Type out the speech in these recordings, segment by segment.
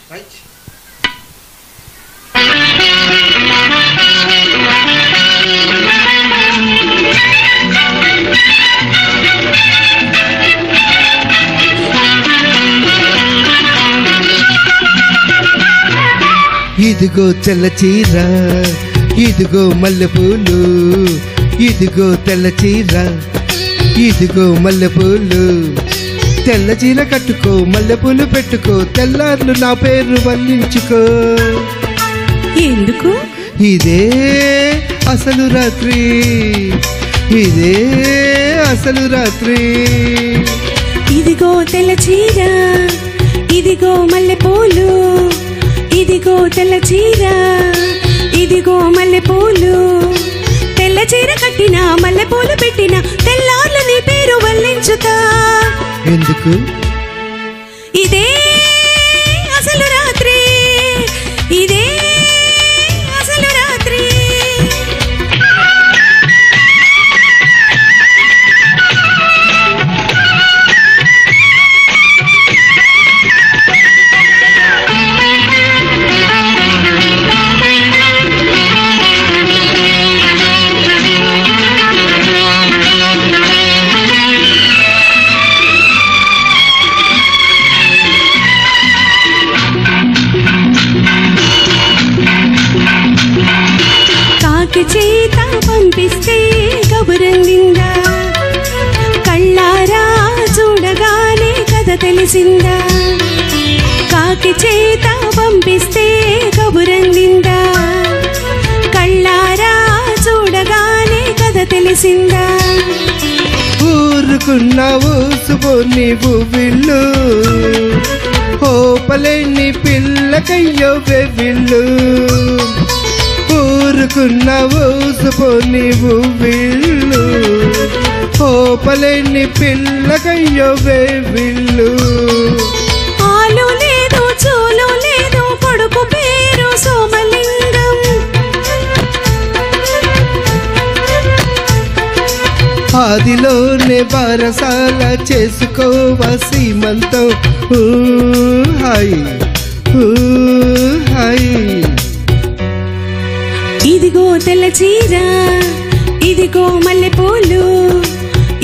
ఇదిగో తెల్ల చీర, ఇదిగో మల్లెపూలు, ఇదిగో తెల్ల చీర, ఇదిగో మల్లెపూలు. తెల్ల చీర కట్టుకో, మల్లెపూలు పెట్టుకో, తెల్లార్లు నా పేరు వల్లించుకో. ఎందుకు? ఇదే అసలు రాత్రి, ఇదే అసలు రాత్రి. ఇదిగో తెల్ల చీర, ఇదిగో మల్లెపూలు, ఇదిగో తెల్ల చీర, ఇదిగో మల్లెపూలు. తెల్ల చీర కట్టినా, మల్లెపూలు పెట్టినా, తెల్లార్లు నీ పేరు వల్లించుతా. ఎందుకు? ఇదే అసలు రాత్రి, ఇదే అసలు రాత్రి. చేత పంపిస్తే కబురందిందా, కళ్ళారా చూడగానే కథ తెలిసిందా. కాకి చేత పంపిస్తే కబురందిందా, కళ్ళారా చూడగానే కథ తెలిసిందా. ఊరుకున్నావు సుబో నీవు విల్లు, ఓపలేని పిల్లకయ్యో వెవిల్లు. ఊరుకున్నావు సుబో నీవు విల్లు, ఓపలేని పిల్లకయ్యో వెవిల్లు. ఆలు లేదు చూలు లేదు, కొడుకు పేరు సోమలింగం. ఆదిలోనే బారసాల చేసుకోవా సీమంతం. Hi hi. ఇదిగో తెల్ల చీర, ఇదిగో మల్లెపూలు,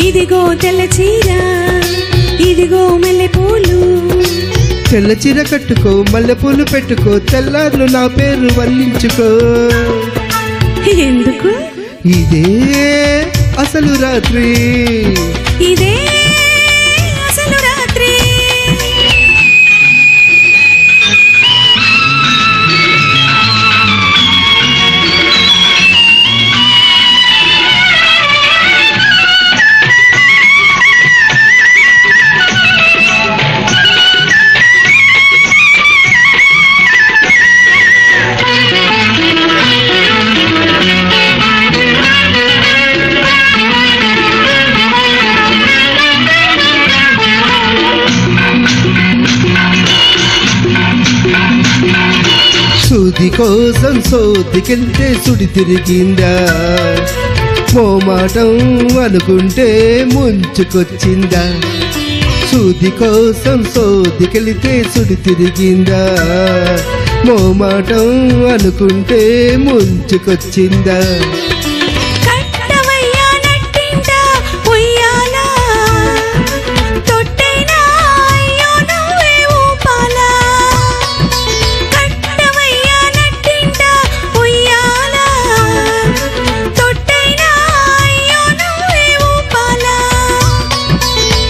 ఇదిగో తెల్ల చీర, ఇదిగో మల్లెపూలు. తెల్ల చీర కట్టుకో, మల్లెపూలు పెట్టుకో, తెల్లార్లు నా పేరు వల్లించుకో. ఎందుకు? ఇదే అసలు రాత్రి, ఇదే అసలు రాత్రి. సూది కోసం సోదికెళ్తే సుడి తిరిగిందా, మోమాటం అనుకుంటే ముంచుకొచ్చిందా. సూది కోసం సోదికెళ్తే సుడి తిరిగిందా, మోమాటం అనుకుంటే ముంచుకొచ్చిందా.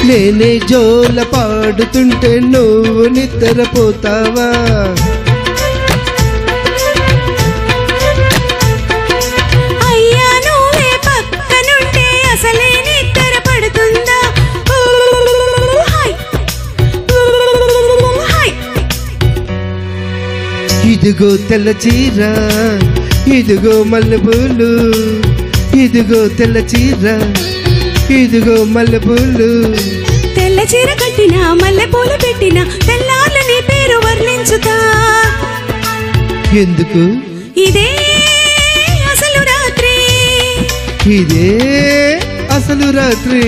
నేనే జోల పాడుతుంటే నువ్వు నిద్రపోతావా. అయ్యా నువ్వే పక్కనుంటే అసలే నిద్ర పడుతుందా. ఇదిగో తెల్ల చీర, ఇదిగో మల్లెపూలు, ఇదిగో తెల్ల చీర, ఇదిగో మల్లెపూలు. తెల్ల చీర కట్టినా, మల్లెపూలు పెట్టినా, తెల్లార్లు నీ పేరు వర్ణించుతా. ఎందుకు? ఇదే అసలు రాత్రి, ఇదే అసలు రాత్రి.